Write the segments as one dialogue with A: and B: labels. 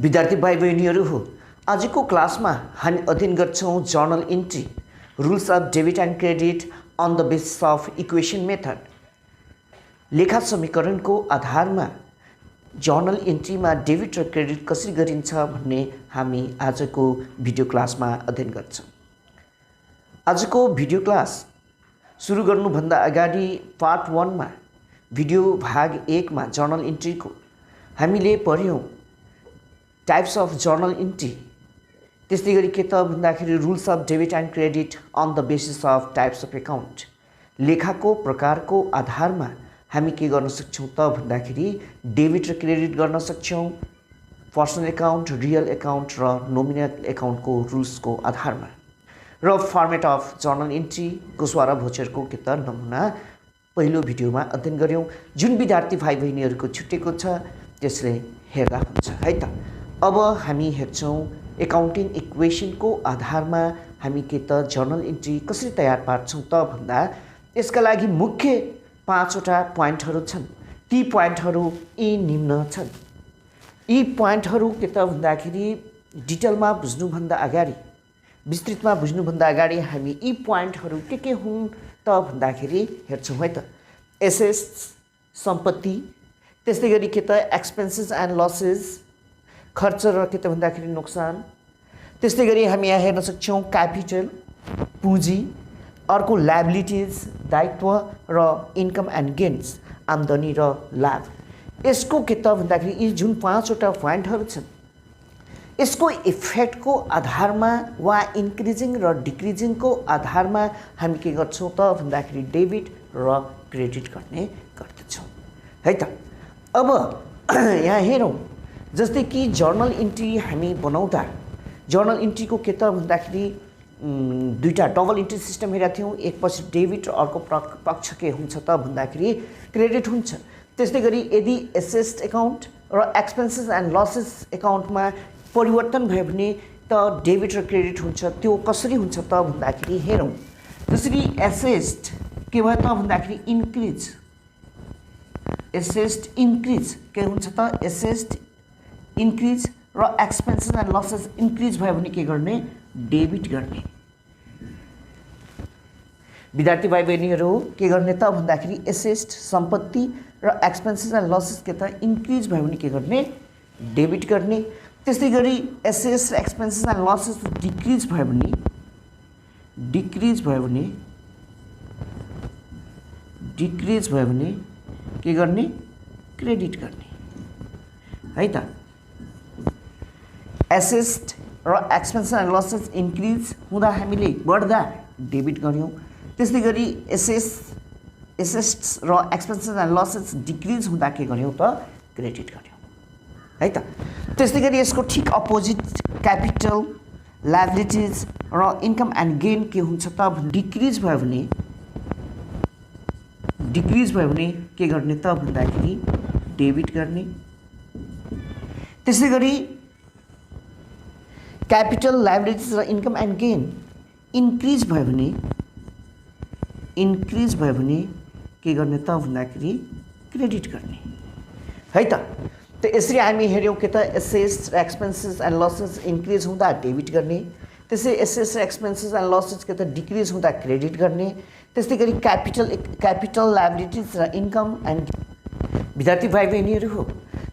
A: विद्यार्थी भाइ बहिनीहरू हो आजको क्लासमा हामी अध्ययन गर्छौं journal entry rules of debit and credit on the basis of equation method. लेखा समीकरणको आधारमा जर्नल इन्ट्रीमा डेबिट र क्रेडिट कसरी गरिन्छ भन्ने हामी आजको भिडियो क्लासमा अध्ययन गर्छौं। आजको भिडियो क्लास सुरु गर्नुभन्दा अगाडि पार्ट 1 मा भिडियो भाग 1 मा जर्नल इन्ट्रीको हामीले पढ्यौं टाइप्स अफ जर्नल इन्ट्री। त्यस्तै गरी के त भन्दाखेरि rules of debit and credit on the basis of types of account. लेखाको प्रकारको आधारमा हामी के गर्न सक्छौं त भन्दाखेरि डेबिट र क्रेडिट गर्न सक्छौं पर्सनल एकाउन्ट, रियल एकाउन्ट र नोमिनल एकाउन्टको रुल्सको आधारमा। र फर्मेट अफ जर्नल इन्ट्री गोस्वारा भोचरको के त नमुना पहिलो भिडियोमा अध्ययन गर्यौं, जुन विद्यार्थी भाइ बहिनीहरूको छुटेको छ त्यसले हेर्दा हुन्छ है त। अब हामी हेर्छौं एकाउन्टिङ इक्वेसनको आधारमा हामी के त जर्नल इन्ट्री कसरी तयार पार्छौं त भन्दा यसका लागि मुख्य 5 वटा प्वाइन्टहरू छन्। ती प्वाइन्टहरू यी निम्न छन्। यी प्वाइन्टहरू के त भन्दाखेरि डिटेलमा बुझ्नुभन्दा अगाडि, विस्तृतमा बुझ्नुभन्दा अगाडि हामी यी प्वाइन्टहरू के हुन् त भन्दाखेरि हेर्छौं है त। एसेट्स सम्पत्ति, त्यस्तै गरी के त एक्सपेन्सेस एन्ड लसेस खर्च र के त भन्दाखेरि नोक्सान, त्यस्तै गरी हामी यहाँ हेर्न सक्छौं क्यापिटल पुँजी, अर्को लायबिलिटिज दायित्व र इन्कम एन्ड गेन्स आम्दानी र लाभ। यसको के त भन्दाखेरि यी जुन 5 वटा पोइन्टहरू छन् यसको इफेक्टको आधारमा वा इन्क्रिजिङ र डिक्रिजिङको आधारमा हामी के गर्छौं त भन्दाखेरि डेबिट र क्रेडिट गर्ने गर्दछौं है त। अब यहाँ हेरौं, जस्तै कि जर्नल इन्ट्री हामी बनाउँदा जर्नल इन्ट्रीको के त भन्दाखेरि दुईटा डबल इन्ट्री सिस्टम हेरेका थियौं। एक पछि डेबिट र अर्को पक्ष के हुन्छ त भन्दाखेरि क्रेडिट हुन्छ। त्यस्तै गरी यदि एसेट्स एकाउन्ट र एक्सपेन्सेस एन्ड लसेस एकाउन्टमा परिवर्तन भयो भने त डेबिट र क्रेडिट हुन्छ। त्यो कसरी हुन्छ त भन्दाखेरि हेरौं, जसरी एसेट के भयो त भन्दाखेरि इन्क्रिज, एसेट इन्क्रिज के हुन्छ त एसेट इन्क्रिज र एक्सपेन्सेस एन्ड लसेस इन्क्रिज भयो भने के गर्ने डेबिट गर्ने। विद्यार्थी भाइ बहिनीहरू के गर्ने त भन्दाखेरि एसेट सम्पत्ति र एक्सपेन्सेस एन्ड लसेस के त इन्क्रिज भयो भने के गर्ने डेबिट गर्ने। त्यस्तै गरी एसेट्स र एक्सपेन्सेस एन्ड लसेस डिक्रिज भयो भने के गर्ने क्रेडिट गर्ने है त। एसेट्स र एक्सपेन्सेस एन्ड लसेस इन्क्रिज हुँदा हामीले बढ्दा डेबिट गर्यौं। त्यस्तै गरी एसेट्स र एक्सपेन्सेस एन्ड लसेस डिक्रिज हुँदा के गर्यौं त क्रेडिट गर्यौं है त। त्यस्तै गरी यसको ठिक अपोजिट क्यापिटल, लायबिलिटिज र इन्कम एन्ड गेन के हुन्छ त डिक्रिज भयो भने के गर्ने त भन्दाखेरि डेबिट गर्ने। त्यसै गरी क्यापिटल, लायबिलिटिज र इन्कम एन्ड गेन इन्क्रिज भयो भने के गर्ने त भन्दाखेरि क्रेडिट गर्ने है त। त यसरी हामी हेर्यौं के त एसेट्स र एक्सपेन्सेस एन्ड लसेस इन्क्रिज हुँदा डेबिट गर्ने, त्यसै एसेट्स र एक्सपेन्सेस एन्ड लसेस के त डिक्रिज हुँदा क्रेडिट गर्ने। त्यस्तै गरी क्यापिटल, लायबिलिटिज र इन्कम एन्ड विद्यार्थी भाइ बहिनीहरू हो,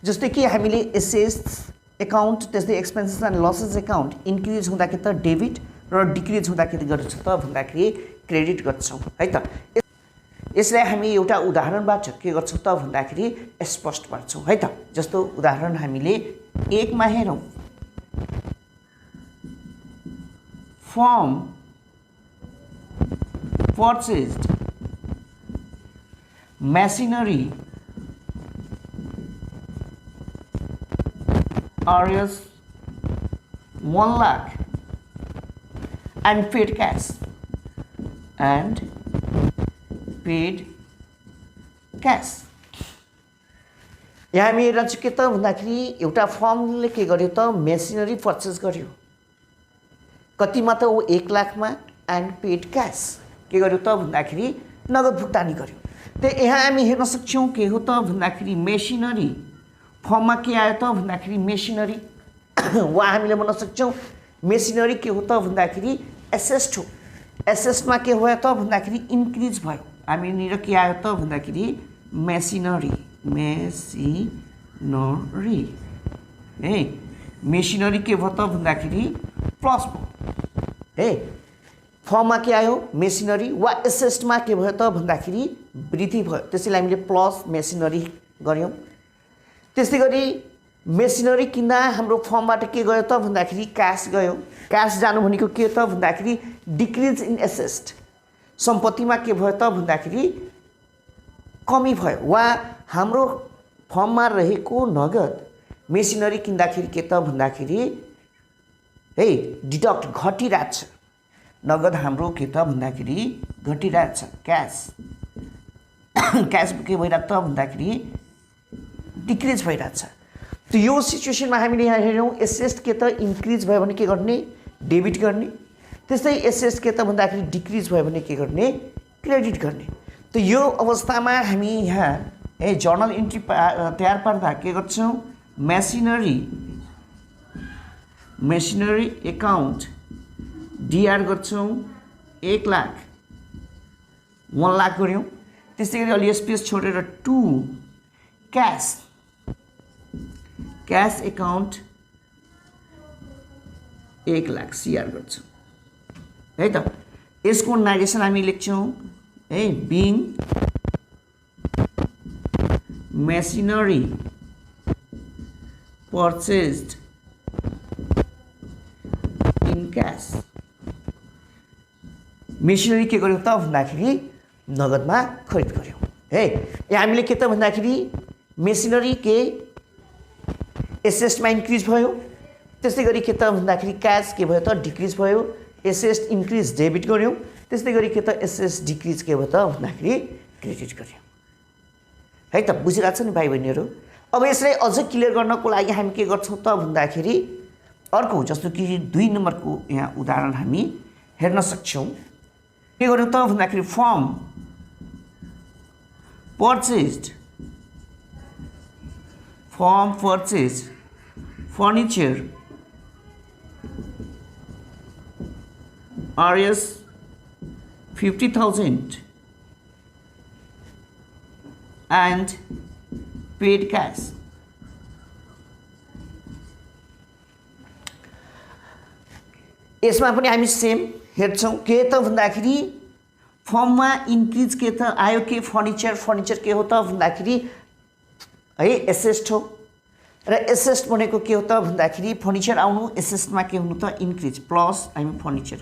A: जस्तै कि हामीले एसेट्स एकाउन्ट त्यस्तै expenses and losses account increase हुँदा के त डेबिट र डिक्रिज हुँदा के गर्छौं त भन्दाखेरि क्रेडिट गर्छौं है त। यसलाई हामी एउटा उदाहरणबाट के गर्छौं त भन्दाखेरि स्पष्ट पार्छौं है त। जस्तो उदाहरण हामीले 1 मा हेरौं, form purchased machinery Rs 1 lakh and paid cash यहाँ हामी हेर्न चाहिँ के त भन्दाखेरि एउटा फर्मले के गर्यो त मेसिनरी पर्चेस गर्यो। कतिमा त 1 लाखमा एन्ड पेड क्यास के गर्यो त भन्दाखेरि नगद भुक्तानी गर्यो। त यहाँ हामी हेर्न सक्छौं के हो त भन्दाखेरि मेसिनरी फर्ममा के आयो त भन्दाखेरि मेसिनरी वा हामीले भन्न सक्छौँ मेसिनरी के हो त भन्दाखेरि एसेस्ट हो। एसेस्टमा के भयो त भन्दाखेरि इन्क्रिज भयो। हामीनिर के आयो त भन्दाखेरि मेसिनरी है। मेसिनरी के भयो त भन्दाखेरि प्लस भयो है। फर्ममा के आयो मेसिनरी वा एसेस्टमा के भयो त भन्दाखेरि वृद्धि भयो, त्यसैले हामीले प्लस मेसिनरी गऱ्यौँ। त्यस्तै गरी मेसिनरी किन्दा हाम्रो फर्मबाट के गयो त भन्दाखेरि क्यास गयो। क्यास जानु भनेको के त भन्दाखेरि डिक्रिज इन एसेस्ट, सम्पत्तिमा के भयो त भन्दाखेरि कमी भयो वा हाम्रो फर्ममा रहेको नगद मेसिनरी किन्दाखेरि के त भन्दाखेरि है डिडक्ट घटिरहेछ। नगद हाम्रो के त भन्दाखेरि घटिरहेछ। क्यास के भइरहेछ त भन्दाखेरि डिक्रिज भइरहेछ। त यो सिचुएसनमा हामीले यहाँ हेऱ्यौँ एसेस्ट के त इन्क्रिज भयो भने के गर्ने डेबिट गर्ने, त्यस्तै एसेस्ट के त भन्दाखेरि डिक्रिज भयो भने के गर्ने क्रेडिट गर्ने। त यो अवस्थामा हामी यहाँ जर्नल इन्ट्री तयार पार्दा के गर्छौँ मेसिनरी एकाउन्ट डिआर गर्छौँ 1 लाख 1 लाख गऱ्यौँ। त्यस्तै गरी अलि स्पेस छोडेर 2 क्यास एकाउन्ट 1 लाख सिआर गर्छौँ है त। यसको नाइगेसन हामी लेख्छौँ है being machinery purchased in cash. Machinery के गर्यौँ त भन्दाखेरि नगदमा खरिद गऱ्यौँ है। यहाँ हामीले के त भन्दाखेरि मेसिनरी के एसेस्टमा इन्क्रिज भयो, त्यस्तै गरी के त भन्दाखेरि क्यास के भयो त डिक्रिज भयो। एसेस्ट इन्क्रिज डेबिट गऱ्यौँ, त्यस्तै गरी के त एसेस्ट डिक्रिज के भयो त भन्दाखेरि क्रेडिट गऱ्यौँ है त। बुझिरहेको छ नि भाइ बहिनीहरू। अब यसलाई अझ क्लियर गर्नको लागि हामी के गर्छौँ त भन्दाखेरि अर्को जस्तो कि 2 नम्बरको यहाँ उदाहरण हामी हेर्न सक्छौँ। के गर्यौँ त भन्दाखेरि form purchased furniture RS 50,000 and paid cash। यसमा पनि हामी सेम हेर्छौँ के त भन्दाखेरि फर्ममा इन्क्रिज के त आयो के फर्निचर के हो त भन्दाखेरि है एसेस्ट हो र एसेस्ट भनेको के हो त भन्दाखेरि फर्निचर आउनु एसेस्टमा के हुनु त इन्क्रिज प्लस हामी फर्निचर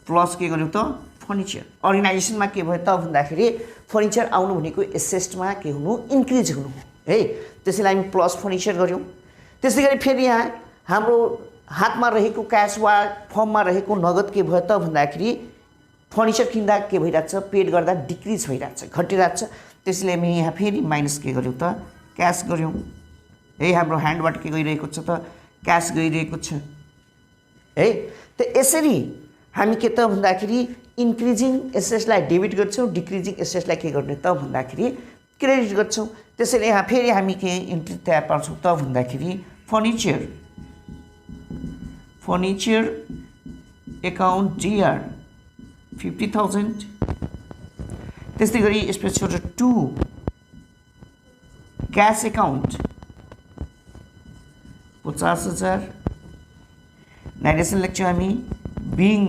A: प्लस के गर्यौँ त फर्निचर। अर्गनाइजेसनमा के भयो त भन्दाखेरि फर्निचर आउनु भनेको एसेस्टमा के हुनु इन्क्रिज हुनु है, त्यसैले हामी प्लस फर्निचर गऱ्यौँ। त्यसै गरी फेरि यहाँ हाम्रो हातमा रहेको क्यास वा फर्ममा रहेको नगद के भयो त भन्दाखेरि फर्निचर किन्दा के भइरहेछ पेड गर्दा डिक्रिज भइरहेछ घटिरहेछ। त्यसैले हामी यहाँ फेरि माइनस के गर्यौँ त क्यास गऱ्यौँ है। हाम्रो ह्यान्डबाट के गइरहेको छ त क्यास गइरहेको छ है। त यसरी हामी के त भन्दाखेरि इन्क्रिजिङ एसेस्टलाई डेबिट गर्छौँ, डिक्रिजिङ एसेस्टलाई के गर्ने त भन्दाखेरि क्रेडिट गर्छौँ। त्यसैले यहाँ फेरि हामी के इन्ट्री तयार पार्छौँ त भन्दाखेरि फर्निचर एकाउन्ट डिआर 50,000, त्यस्तै गरी स्पेस छोडेर 2 क्यास एकाउन्ट 50,000। नाइगेसन लेख्छौँ हामी being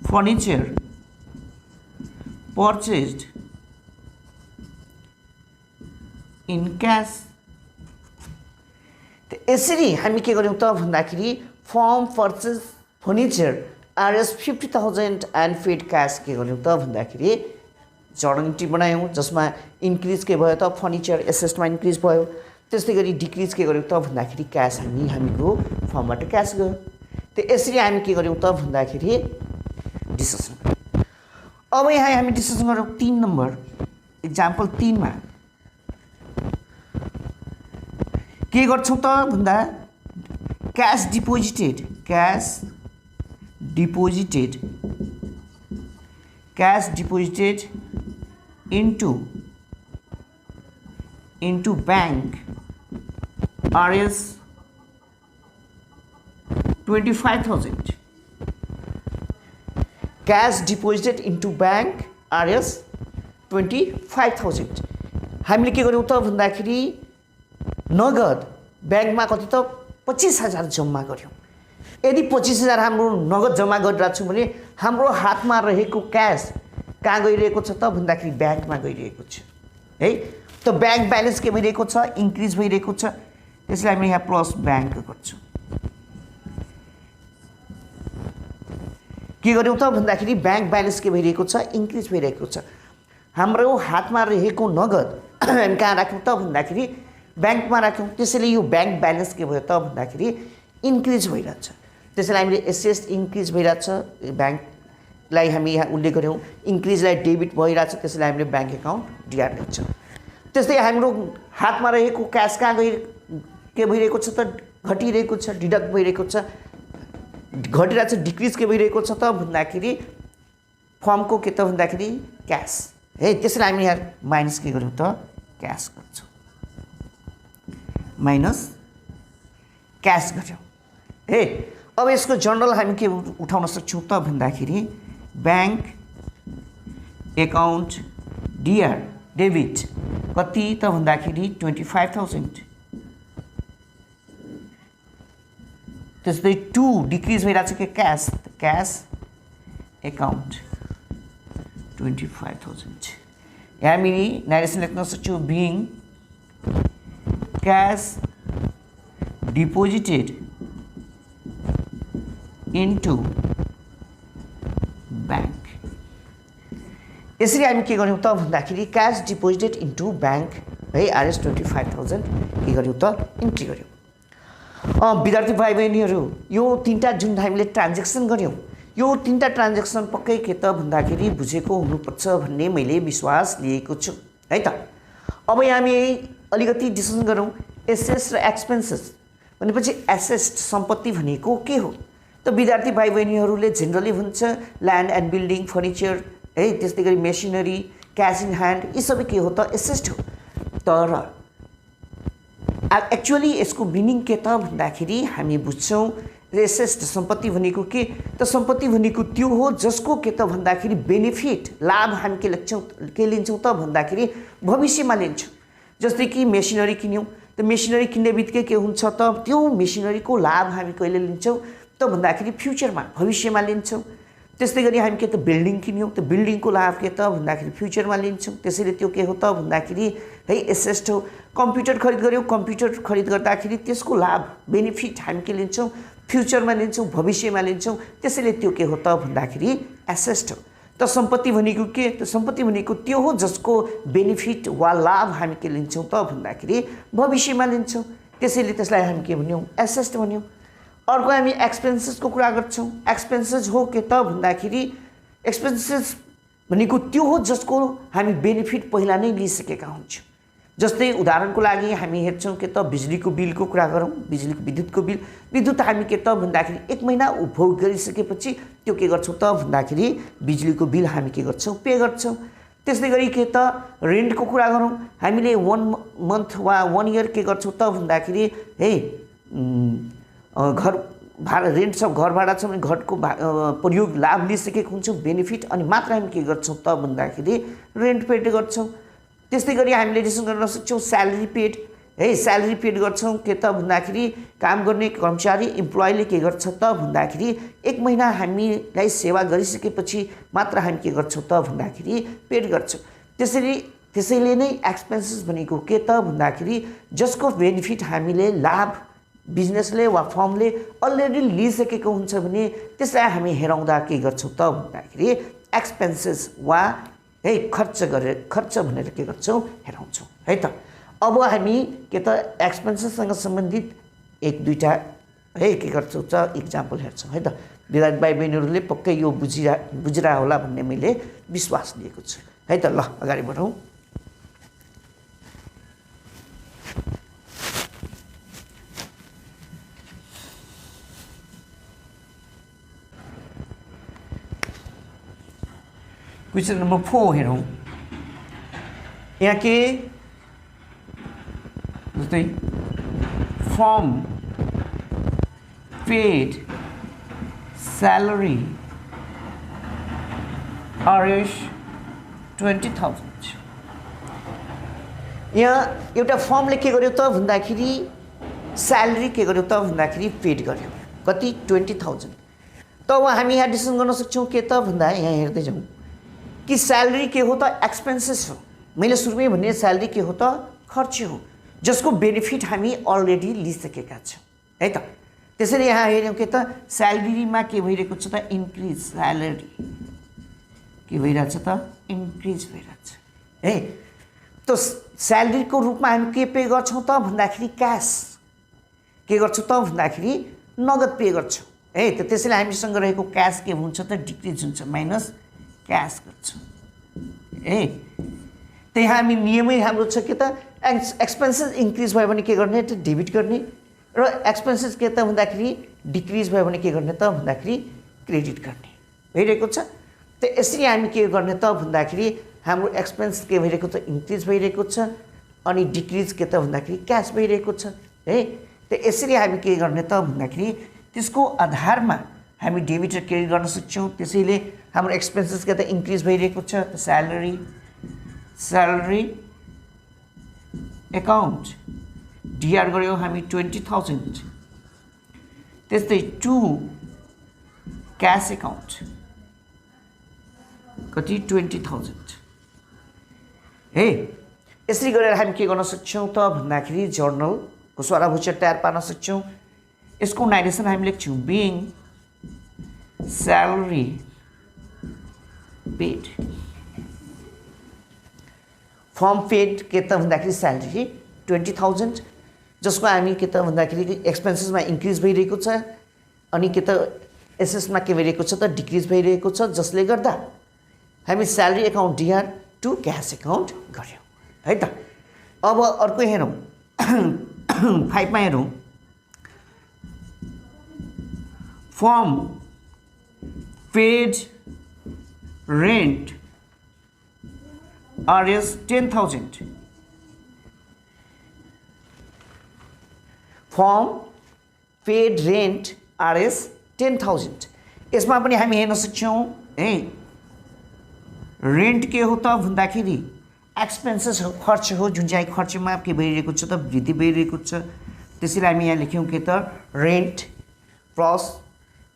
A: furniture purchased in cash. त यसरी हामी के गर्यौँ त भन्दाखेरि form purchase furniture RS 50,000 and paid cash के गर्यौँ त भन्दाखेरि जर्नल इन्ट्री बनायौँ जसमा इन्क्रिज के भयो त फर्निचर एसेस्टमा इन्क्रिज भयो, त्यस्तै गरी डिक्रिज के गर्यौँ त भन्दाखेरि क्यास हामीको फर्मबाट क्यास गयो। त यसरी हामी के गर्यौँ त भन्दाखेरि डिस्कसन। अब यहाँ हामी डिस्कसन गरौँ 3 नम्बर एक्जाम्पल 3 मा के गर्छौँ त भन्दा cash deposited into into bank Rs 25,000. Cash deposited into bank Rs 25,000. हामीले के गर्यौं त भन्दाखेरि नगद ब्याङ्कमा कति त 25,000 जम्मा गर्यौं। यदि 25,000 हाम्रो नगद जम्मा गरिरहेको छौं भने हाम्रो हातमा रहेको क्यास कहाँ गइरहेको छ त भन्दाखेरि ब्याङ्कमा गइरहेको छ है। त ब्याङ्क ब्यालेन्स के भइरहेको छ, इन्क्रिज भइरहेको छ। त्यसलाई हामी यहाँ प्लस ब्याङ्क गर्छौं। के गर्यौं त भन्दाखेरि ब्याङ्क ब्यालेन्स के भइरहेको छ, इन्क्रिज भइरहेको छ। हाम्रो हातमा रहेको नगद हामी कहाँ राख्यौं त भन्दाखेरि ब्याङ्कमा राख्यौं। त्यसैले यो ब्याङ्क ब्यालेन्स के भयो त भन्दाखेरि इन्क्रिज भइरहेछ। त्यसैले हामीले एसेट इन्क्रिज भइरहेछ, ब्याङ्कलाई हामी यहाँ उल्लेख गर्यौं। इन्क्रिजलाई डेबिट भइरहेछ, त्यसैले हामीले ब्याङ्क एकाउन्ट डिआर लेख्छौँ। त्यस्तै हाम्रो हातमा रहेको क्यास कहाँ के भइरहेको छ त, घटिरहेको छ, डिडक्ट भइरहेको छ। घटिरहेको छ, डिक्रिज के भइरहेको छ त भन्दाखेरि फर्मको के त भन्दाखेरि क्यास है। त्यसैले हामी यहाँ माइनस के गर्यौं त क्यास गर्छौं, माइनस क्यास गर्यौं है। अब यसको जनरल हामी के उठाउन सक्छौं त भन्दाखेरि ब्याङ्क एकाउन्ट डिआर डेबिट कति त भन्दाखेरि 25,000। त्यसै 2 डिक्रिज भइरहेछ के क्यास, क्यास एकाउन्ट 25,000। यहाँ हामी नारेसन लेख्न सक्छौँ being cash deposited into bank. यसरी हामी के गर्यौं त भन्दाखेरि क्यास डिपोजिटेड इन्टु ब्याङ्क है Rs 25,000 के गर्यौं त इन्ट्री गर्यौं। विद्यार्थी भाइ बहिनीहरू, यो तीनटा जुन हामीले ट्रान्जेक्सन गर्यौं, यो तीनटा ट्रान्जेक्सन पक्कै के त भन्दाखेरि बुझेको हुनुपर्छ भन्ने मैले विश्वास लिएको छु है त। अब यहाँ हामी अलिकति डिस्कसन गरौँ एसेट्स र एक्सपेन्सेस भनेपछि एसेट्स सम्पत्ति भनेको के हो त। विद्यार्थी भाइ बहिनीहरूले जेनरली भन्छ ल्यान्ड एन्ड बिल्डिङ, फर्निचर है, त्यस्तै गरी मेसिनरी, क्यास इन ह्यान्ड, यी सबै के हो त एसेट हो। तर एक्चुअली यसको मिनिङ के त भन्दाखेरि हामी बुझ्छौँ एसेट सम्पत्ति भनेको के त, सम्पत्ति भनेको त्यो हो जसको के त भन्दाखेरि बेनिफिट लाभ हामी के लिन्छौँ त भन्दाखेरि भविष्यमा लिन्छौँ। जस्तै कि मेसिनरी किन्यौँ त मेसिनरी किन्ने बित्तिकै के हुन्छ त त्यो मेसिनरीको लाभ हामी कहिले लिन्छौँ त भन्दाखेरि फ्युचरमा भविष्यमा लिन्छौँ। त्यस्तै गरी हामी के त बिल्डिङ किन्यौँ त बिल्डिङको लाभ के त भन्दाखेरि फ्युचरमा लिन्छौँ। त्यसैले त्यो के हो त भन्दाखेरि है एसेट हो। कम्प्युटर खरिद गऱ्यौँ, कम्प्युटर खरिद गर्दाखेरि त्यसको लाभ बेनिफिट हामी के लिन्छौँ फ्युचरमा लिन्छौँ, भविष्यमा लिन्छौँ। त्यसैले त्यो के हो त भन्दाखेरि एसेट हो। त सम्पत्ति भनेको के त, सम्पत्ति भनेको त्यो हो जसको बेनिफिट वा लाभ हामी के लिन्छौँ त भन्दाखेरि भविष्यमा लिन्छौँ। त्यसैले त्यसलाई हामी के भन्यौँ एसेट भन्यौँ। अर्को हामी एक्सपेन्सेसको कुरा गर्छौँ। एक्सपेन्सेस हो के त भन्दाखेरि एक्सपेन्सेस भनेको त्यो हो जसको हामी बेनिफिट पहिला नै लिइसकेका हुन्छौँ। जस्तै उदाहरणको लागि हामी हेर्छौँ के त बिजुलीको बिलको कुरा गरौँ, बिजुलीको विद्युतको बिल, विद्युत हामी के त भन्दाखेरि 1 महिना उपभोग गरिसकेपछि त्यो के गर्छौँ त भन्दाखेरि बिजुलीको बिल हामी के गर्छौँ पे गर्छौँ। त्यस्तै गरी के त रेन्टको कुरा गरौँ, हामीले 1 मन्थ वा 1 इयर के गर्छौँ त भन्दाखेरि है घर भाडा रेन्ट छ, घर भाडा छ भने घरको प्रयोग लाभ लिइसकेको हुन्छौँ बेनिफिट, अनि मात्र हामी के गर्छौँ त भन्दाखेरि रेन्ट पेड गर्छौँ। त्यस्तै गरी हामीले डिस्कसन गर्न सक्छौँ स्यालेरी पेड है, स्यालेरी पेड गर्छौँ के त भन्दाखेरि काम गर्ने कर्मचारी इम्प्लोइले के गर्छ त भन्दाखेरि 1 महिना हामीलाई सेवा गरिसकेपछि मात्र हामी के गर्छौँ त भन्दाखेरि पेड गर्छौँ। त्यसैले नै एक्सपेन्सेस भनेको के त भन्दाखेरि जसको बेनिफिट हामीले लाभ बिजनेसले वा फर्मले अलरेडी लिइसकेको हुन्छ भने त्यसलाई हामी हेराउँदा के गर्छौँ त भन्दाखेरि एक्सपेन्सेस वा है खर्च भनेर के गर्छौँ हेराउँछौँ है त। अब हामी के त एक्सपेन्सेससँग सम्बन्धित 1-2टा है के गर्छौँ त इक्जाम्पल हेर्छौँ है त। विद्यार्थी भाइ बहिनीहरूले पक्कै यो बुझिरह होला भन्ने मैले विश्वास लिएको छु है त। ल अगाडि बढौँ। क्वेश्चन नंबर 4 हेरौँ। यहाँ के जस्तै फर्म पेड स्यालेरी आरएस 20,000। यहाँ एउटा फर्मले के गर्यो त भन्दाखेरि स्यालेरी के गर्यो त भन्दाखेरि पेड गर्यो कति 20,000। त अब हामी यहाँ डिसिसन गर्न सक्छौँ के त भन्दा यहाँ हेर्दै जाउँ कि स्यालेरी के हो त एक्सपेन्सेस हो। मैले सुरुमै भने स्यालेरी के हो त खर्च हो जसको बेनिफिट हामी अलरेडी लिइसकेका छौँ है त। त्यसैले यहाँ हेऱ्यौँ के त स्यालेरीमा के भइरहेको छ त इन्क्रिज, स्यालेरी के भइरहेछ त इन्क्रिज भइरहेछ है। त स्यालेरीको रूपमा हामी के पे गर्छौँ त भन्दाखेरि क्यास के गर्छौँ त भन्दाखेरि नगद पे गर्छौँ है। त त्यसैले हामीसँग रहेको क्यास के हुन्छ त डिक्रिज हुन्छ, माइनस क्यास गर्छौँ है। त्यही हामी नियमै हाम्रो छ के त एक्सपेन्सेस इन्क्रिज भयो भने के गर्ने त डेबिट गर्ने र एक्सपेन्सेस के त भन्दाखेरि डिक्रिज भयो भने के गर्ने त भन्दाखेरि क्रेडिट गर्ने भइरहेको छ। त यसरी हामी के गर्ने त भन्दाखेरि हाम्रो एक्सपेन्स के भइरहेको छ इन्क्रिज भइरहेको छ अनि डिक्रिज के त भन्दाखेरि क्यास भइरहेको छ है। त यसरी हामी के गर्ने त भन्दाखेरि त्यसको आधारमा हामी डेबिट र क्रेडिट गर्न सक्छौँ। त्यसैले हाम्रो एक्सपेन्सेस के त इन्क्रिज भइरहेको छ त स्यालेरी एकाउन्ट डिआर गऱ्यौँ हामी 20,000। त्यस्तै टु क्यास एकाउन्ट कति 20,000 है। यसरी गरेर हामी के गर्न सक्छौँ त भन्दाखेरि जर्नलको स्वराभूचर तयार पार्न सक्छौँ। यसको नाइरेसन हामी लेख्छौँ being salary paid, form paid के त भन्दाखेरि स्यालेरी 20,000 जसको हामी के त भन्दाखेरि एक्सपेन्सेसमा इन्क्रिज भइरहेको छ अनि के त एसएसमा के भइरहेको छ त डिक्रिज भइरहेको छ जसले गर्दा हामी salary account DR to cash account गऱ्यौँ है त। अब अर्को हेरौँ 5मा हेरौँ firm paid rent RS 10,000। Firm paid rent RS 10,000। यसमा पनि हामी हेर्न सक्छौँ है रेन्ट के हो त भन्दाखेरि एक्सपेन्सेस हो, खर्च हो जुन चाहिँ खर्चमा के भइरहेको छ त वृद्धि भइरहेको छ। त्यसैले हामी यहाँ लेख्यौँ के त रेन्ट प्लस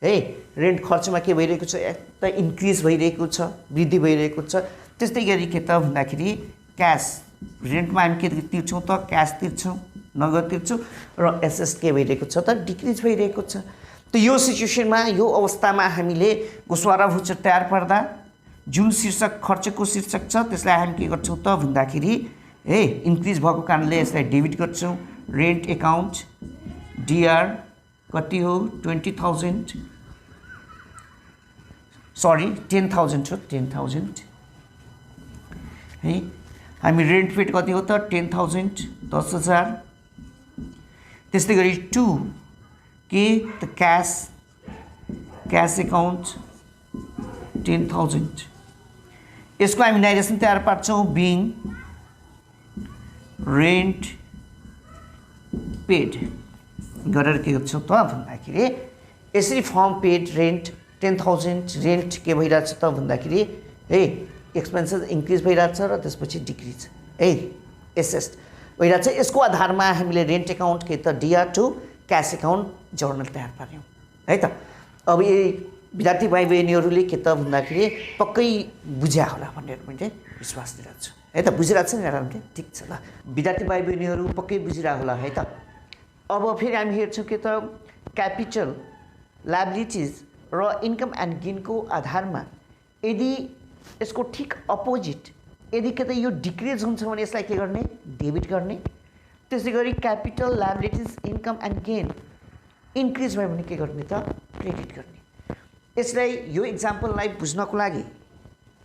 A: है रेन्ट खर्चमा के भइरहेको छ त इन्क्रिज भइरहेको छ, वृद्धि भइरहेको छ। त्यस्तै गरी के त भन्दाखेरि क्यास रेन्टमा हामी के तिर्छौँ त क्यास तिर्छौँ, नगद तिर्छौँ र एसएस के भइरहेको छ त डिक्रिज भइरहेको छ। त यो सिचुएसनमा यो अवस्थामा हामीले गोस्वाराभूचर तयार पार्दा जुन शीर्षक खर्चको शीर्षक छ त्यसलाई हामी के गर्छौँ त भन्दाखेरि है इन्क्रिज भएको कारणले यसलाई डेबिट गर्छौँ। रेन्ट एकाउन्ट डिआर कति हो 20,000 सरी 10,000 हो 10,000 है। हामी रेन्ट पेड कति हो त 10,000 10,000। त्यस्तै गरी टु के त क्यास एकाउन्ट 10,000। यसको हामी नाइरेसन तयार पार्छौँ बिङ रेन्ट पेड गरेर के गर्छौँ त भन्दाखेरि यसरी फर्म पेड रेन्ट 10,000 रेन्ट के भइरहेछ त भन्दाखेरि है एक्सपेन्सेस इन्क्रिज भइरहेछ र त्यसपछि डिक्रिज है एसएस भइरहेछ। यसको आधारमा हामीले रेन्ट एकाउन्ट के त DR to cash account journal तयार पार्यौँ है त। अब यही विद्यार्थी भाइ बहिनीहरूले के त भन्दाखेरि पक्कै बुझ्या होला भनेर मैले विश्वास दिइरहेको छु है त। बुझिरहेको छ नि राम्ररी ठिक छ ल। विद्यार्थी भाइ बहिनीहरू पक्कै बुझिरहेको होला है त। अब फेरि हामी हेर्छौँ के त क्यापिटल लायबिलिटिज र इन्कम एन्ड गेनको आधारमा यदि यसको ठिक अपोजिट यदि के त यो डिक्रिज हुन्छ भने यसलाई के गर्ने डेबिट गर्ने। त्यसै गरी capital liabilities income and gain increase भयो भने के गर्ने त क्रेडिट गर्ने। यसलाई यो इक्जाम्पललाई बुझ्नको लागि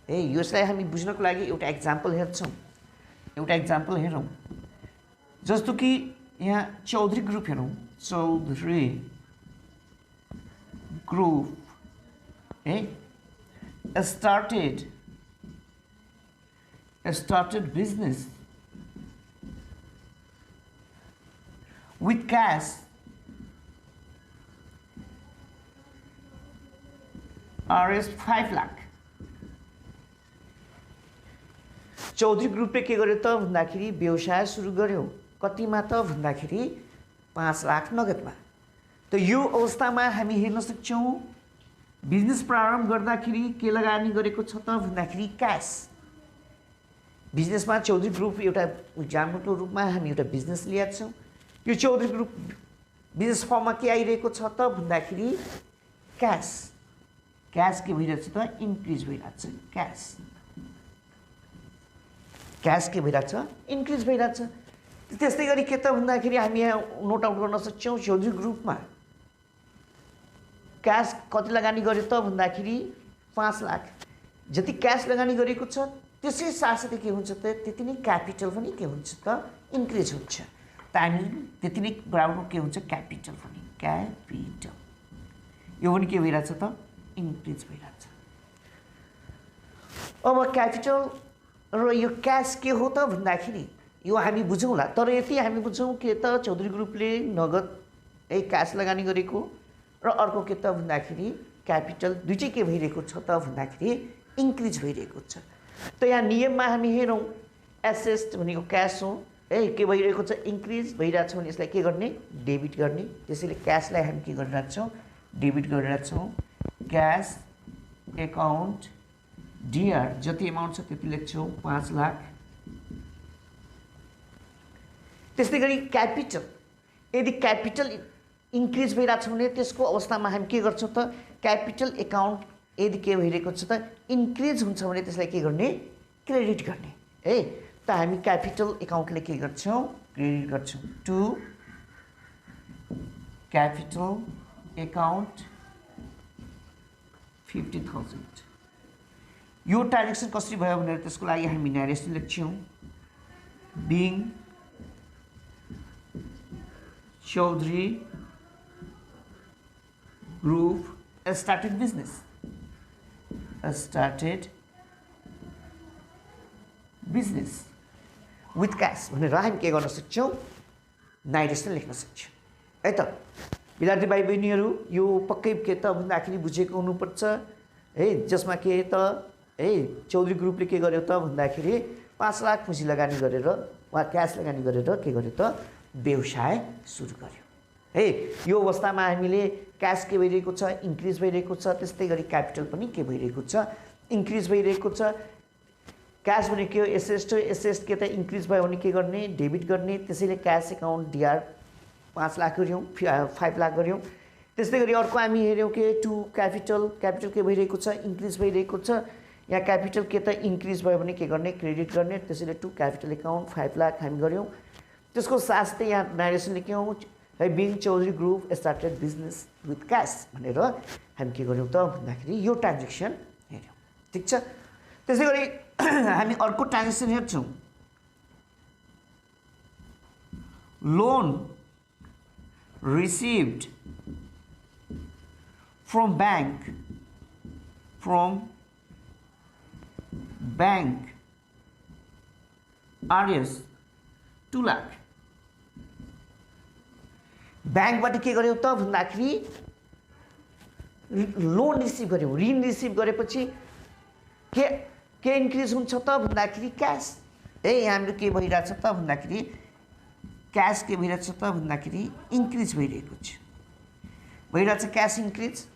A: है यसलाई हामी बुझ्नको लागि एउटा इक्जाम्पल हेर्छौँ। एउटा इक्जाम्पल हेरौँ जस्तो कि यहाँ चौधरी ग्रुप हेरौँ। चौधरी ग्रुप है started business with cash Rs 5 lakh. Chaudhary ग्रुपले के गर्यो त भन्दाखेरि व्यवसाय सुरु गर्यो कतिमा त भन्दाखेरि 5 लाख नगदमा। त यो अवस्थामा हामी हेर्न सक्छौँ बिजनेस प्रारम्भ गर्दाखेरि के लगानी गरेको छ त भन्दाखेरि क्यास। बिजनेसमा चौधरी ग्रुप एउटा इक्जाम्पलको रूपमा हामी एउटा बिजनेस लिएका छौँ। यो चौधरी ग्रुप बिजनेस फर्ममा के आइरहेको छ त भन्दाखेरि क्यास। क्यास के भइरहेछ त इन्क्रिज भइरहेछ। क्यास के भइरहेछ इन्क्रिज भइरहेछ। त्यस्तै गरी के त भन्दाखेरि हामी यहाँ नोट आउट गर्न सक्छौँ चौधरी ग्रुपमा क्यास कति लगानी गर्यो त भन्दाखेरि 5 लाख। जति क्यास लगानी गरेको छ त्यसै साथसाथै के हुन्छ त त्यति नै क्यापिटल पनि के हुन्छ त इन्क्रिज हुन्छ। त हामी त्यति नै बराबरको के हुन्छ क्यापिटल पनि क्यापिटल यो पनि के भइरहेछ त इन्क्रिज भइरहेछ। अब क्यापिटल र यो क्यास के हो त भन्दाखेरि यो हामी बुझौँला। तर यति हामी बुझौँ के त चौधरी ग्रुपले नगद क्यास लगानी गरेको र अर्को के त भन्दाखेरि क्यापिटल दुईटै के भइरहेको छ त भन्दाखेरि इन्क्रिज भइरहेको छ। त यहाँ नियममा हामी हेरौँ एसेट भनेको क्यास हो के भइरहेको छ इन्क्रिज भइरहेछ भने यसलाई के गर्ने डेबिट गर्ने। त्यसैले क्यासलाई हामी के गरिरहेको छौँ डेबिट गरिरहेको छौँ। क्यास एकाउन्ट डिआर जति एमाउन्ट छ त्यति लेख्छौँ 5 लाख। त्यस्तै गरी क्यापिटल यदि क्यापिटल इन्क्रिज भइरहेछ भने त्यसको अवस्थामा हामी के गर्छौँ त क्यापिटल एकाउन्ट यदि के भइरहेको छ त इन्क्रिज हुन्छ भने त्यसलाई के गर्ने क्रेडिट गर्ने त हामी क्यापिटल एकाउन्टले के गर्छौँ क्रेडिट गर्छौँ टु क्यापिटल एकाउन्ट 50,000। यो ट्रान्जेक्सन कसरी भयो भनेर त्यसको लागि हामी नरेसन लेख्छौँ being Chaudhary group started business with cash भनेर हामी के गर्न सक्छौँ नाइरेसन लेख्न सक्छौँ है त। विद्यार्थी भाइ बहिनीहरू यो पक्कै के त भन्दाखेरि बुझेको हुनुपर्छ जसमा के त चौधरी ग्रुपले के गर्यो त भन्दाखेरि 5 लाख पुँजी लगानी गरेर वा क्यास लगानी गरेर के गर्यो त व्यवसाय सुरु गर्यो यो अवस्थामा हामीले क्यास के भइरहेको छ इन्क्रिज भइरहेको छ। त्यस्तै गरी क्यापिटल पनि के भइरहेको छ इन्क्रिज भइरहेको छ। क्यास भनेको के हो एसेस्ट हो। एसेस्ट के त इन्क्रिज भयो भने के गर्ने डेबिट गर्ने। त्यसैले क्यास एकाउन्ट डिआर 5 लाख गऱ्यौँ 5 लाख गऱ्यौँ। त्यस्तै गरी अर्को हामी हेऱ्यौँ कि टु क्यापिटल के भइरहेको छ इन्क्रिज भइरहेको छ। यहाँ क्यापिटल के त इन्क्रिज भयो भने के गर्ने क्रेडिट गर्ने। त्यसैले टु क्यापिटल एकाउन्ट 5 लाख हामी गऱ्यौँ। त्यसको साथसाथै यहाँ नारेसन लेख्यौँ being Chaudhary group started business with cash भनेर हामी के गर्यौँ त भन्दाखेरि यो ट्रान्जेक्सन हेऱ्यौँ। ठिक छ। त्यसै गरी हामी अर्को ट्रान्जेक्सन हेर्छौँ loan received from bank RS 2 lakh. ब्याङ्कबाट के गर्यौँ त भन्दाखेरि लोन रिसिभ गर्यौँ। ऋण रिसिभ गरेपछि के इन्क्रिज हुन्छ त भन्दाखेरि क्यास हाम्रो के भइरहेछ त भन्दाखेरि क्यास के भइरहेछ त भन्दाखेरि इन्क्रिज भइरहेको छ भइरहेछ क्यास इन्क्रिज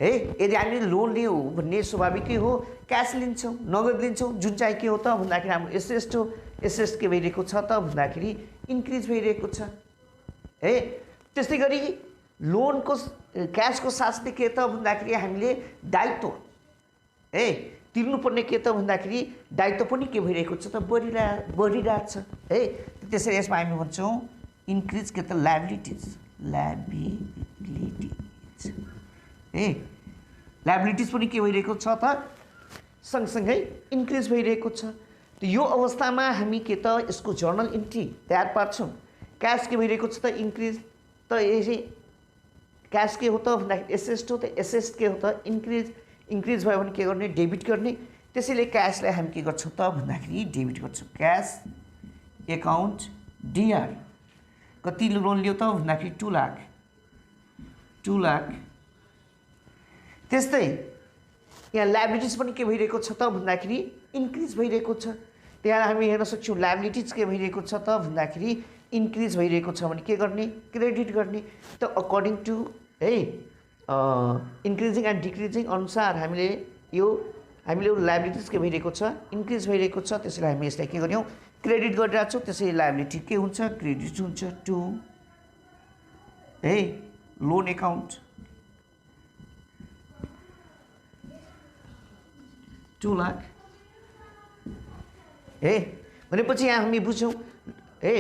A: यदि हामीले लोन लियौँ भन्ने स्वाभाविकै हो क्यास लिन्छौँ नगद लिन्छौँ जुन चाहिँ के हो त भन्दाखेरि हाम्रो एसेस्ट हो। एसेस्ट के भइरहेको छ त भन्दाखेरि इन्क्रिज भइरहेको छ त्यस्तै गरी लोनको क्यासको साथसाथै के त भन्दाखेरि हामीले दायित्व तिर्नुपर्ने के त भन्दाखेरि दायित्व पनि के भइरहेको छ त बढिरहेछ त्यसैले यसमा हामी भन्छौँ इन्क्रिज के त ल्याबिलिटिज पनि के भइरहेको छ त सँगसँगै इन्क्रिज भइरहेको छ। त यो अवस्थामा हामी के त यसको जर्नल इन्ट्री तयार पार्छौँ। क्यास के भइरहेको छ त इन्क्रिज त यसै क्यास के हो त भन्दाखेरि एसेस्ट हो। त एसेस्ट के हो त इन्क्रिज भयो भने के गर्ने डेबिट गर्ने। त्यसैले क्यासलाई हामी के गर्छौँ त भन्दाखेरि डेबिट गर्छौँ क्यास एकाउन्ट डिआर कति लोन लियो त भन्दाखेरि 2 लाख 2 लाख। त्यस्तै यहाँ लायबिलिटिज पनि के भइरहेको छ त भन्दाखेरि इन्क्रिज भइरहेको छ। त्यहाँ हामी हेर्न सक्छौँ लायबिलिटिज के भइरहेको छ त भन्दाखेरि इन्क्रिज भइरहेको छ भने के गर्ने, क्रेडिट गर्ने। त अकर्डिङ टु है इन्क्रिजिङ एन्ड डिक्रिजिङ अनुसार हामीले लायबिलिटिज के भइरहेको छ, इन्क्रिज भइरहेको छ। त्यसैले हामी यसलाई के गर्यौँ, क्रेडिट गरिरहेको छौँ। त्यसैले लायबिलिटी के हुन्छ, क्रेडिट हुन्छ टु है लोन एकाउन्ट 2 लाख है। भनेपछि यहाँ हामी बुझ्यौँ है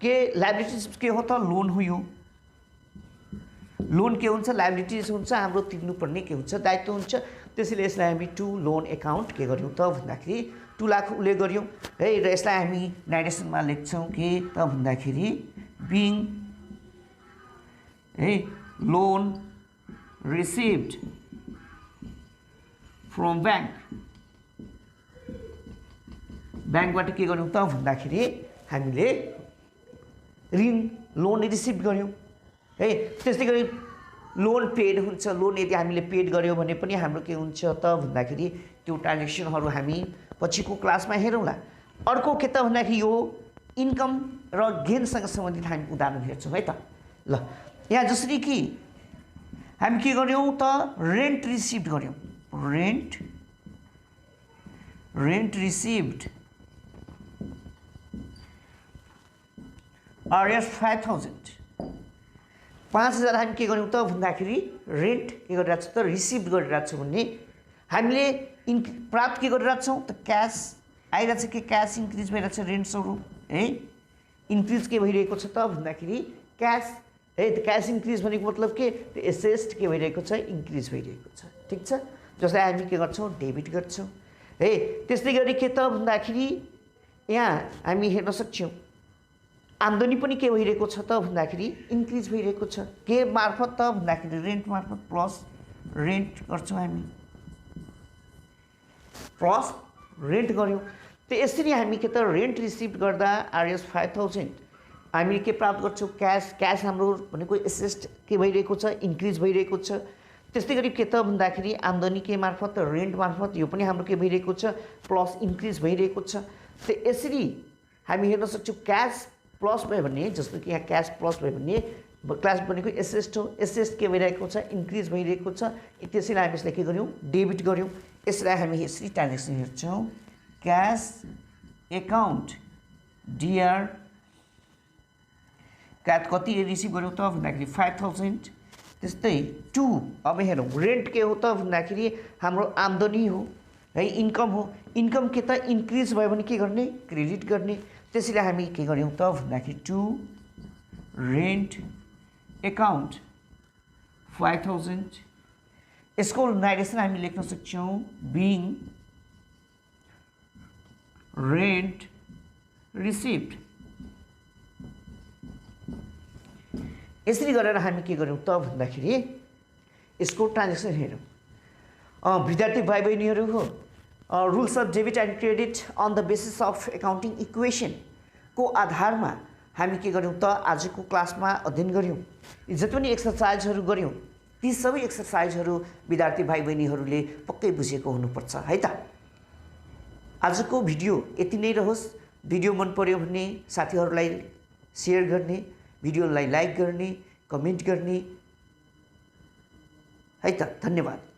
A: के लायबिलिटिज के हो त, लोन हो। यो लोन के हुन्छ, लायबिलिटिज हुन्छ, हाम्रो तिर्नुपर्ने के हुन्छ, दायित्व हुन्छ। त्यसैले यसलाई हामी टु लोन एकाउन्ट के गर्यौँ त भन्दाखेरि 2 लाख उसले गर्यौँ है। र यसलाई हामी नारेसनमा लेख्छौँ के त भन्दाखेरि बिङ है लोन रिसिभ्ड फ्रम ब्याङ्क। ब्याङ्कबाट के गर्यौँ त भन्दाखेरि हामीले ऋण लोन रिसिभ गर्यौँ है। त्यस्तै गरी लोन पेड हुन्छ। लोन यदि हामीले पेड गर्यौँ भने पनि हाम्रो के हुन्छ त भन्दाखेरि त्यो ट्रान्जेक्सनहरू हामी पछिको क्लासमा हेरौँला। अर्को के त भन्दाखेरि यो इन्कम र गेनसँग सम्बन्धित हामी उदाहरण हेर्छौँ है त। ल यहाँ जसरी कि हामी के गर्यौँ त रेन्ट रिसिभ गर्यौँ, रेन्ट रिसिभ्ड RS 5000 5000 हामी के गर्यौँ त भन्दाखेरि रेन्ट के गरिरहेको छ त रिसिभ गरिरहेको छौँ भने हामीले प्राप्त के गरिरहेको छौँ त क्यास आइरहेको छ कि क्यास इन्क्रिज भइरहेको छ। रेन्ट्सहरू है इन्क्रिज के भइरहेको छ त भन्दाखेरि क्यास है। त क्यास इन्क्रिज भनेको मतलब के एसेट के भइरहेको छ, इन्क्रिज भइरहेको छ। ठिक छ, जसलाई हामी के गर्छौँ डेबिट गर्छौँ है। त्यस्तै गरी के त भन्दाखेरि यहाँ हामी हेर्न सक्छौँ आम्दानी पनि के भइरहेको छ त भन्दाखेरि इन्क्रिज भइरहेको छ। के मार्फत त भन्दाखेरि रेन्ट मार्फत, प्लस रेन्ट गर्छौँ हामी, प्लस रेन्ट गऱ्यौँ। त यसरी हामी के त रेन्ट रिसिभ गर्दा RS 5000 हामी के प्राप्त गर्छौँ, क्यास हाम्रो भनेको एसेट के भइरहेको छ, इन्क्रिज भइरहेको छ। त्यस्तै गरी के त भन्दाखेरि आम्दानी के मार्फत, रेन्ट मार्फत, यो पनि हाम्रो के भइरहेको छ, प्लस इन्क्रिज भइरहेको छ। त यसरी हामी हेर्न सक्छौँ क्यास प्लस भयो भने, जस्तो कि यहाँ क्यास प्लस भयो भने क्लास भनेको एसेट हो, एसेट के भइरहेको छ, इन्क्रिज भइरहेको छ। त्यसैले हामी यसलाई के गर्यौँ, डेबिट गऱ्यौँ। यसलाई हामी यसरी ट्रान्जेक्सन हेर्छौँ, क्यास एकाउन्ट DR क्यास कति रिसिभ गऱ्यौँ त भन्दाखेरि 5000। त्यस्तै टु अब हेरौँ रेन्ट के हो त भन्दाखेरि हाम्रो आम्दानी हो है, इन्कम हो। इन्कम के त इन्क्रिज भयो भने के गर्ने, क्रेडिट गर्ने। त्यसैले हामी के गर्यौँ त भन्दाखेरि टु रेन्ट एकाउन्ट 5000। यसको नारेसन हामी लेख्न सक्छौँ बिङ रेन्ट रिसिभ्ड। यसरी गरेर हामी के गर्यौँ त भन्दाखेरि यसको ट्रान्जेक्सन हेरौँ। विद्यार्थी भाइ बहिनीहरू हो, rules of debit and credit on the basis of accounting equation को आधारमा हामी के गर्यौँ त आजको क्लासमा अध्ययन गऱ्यौँ। जति पनि एक्सरसाइजहरू गऱ्यौँ ती सबै एक्सरसाइजहरू विद्यार्थी भाइ बहिनीहरूले पक्कै बुझेको हुनुपर्छ है त। आजको भिडियो यति नै रहोस्। भिडियो मन पर्यो भने साथीहरूलाई सेयर गर्ने, भिडियोलाई लाइक गर्ने, कमेन्ट गर्ने है त। धन्यवाद।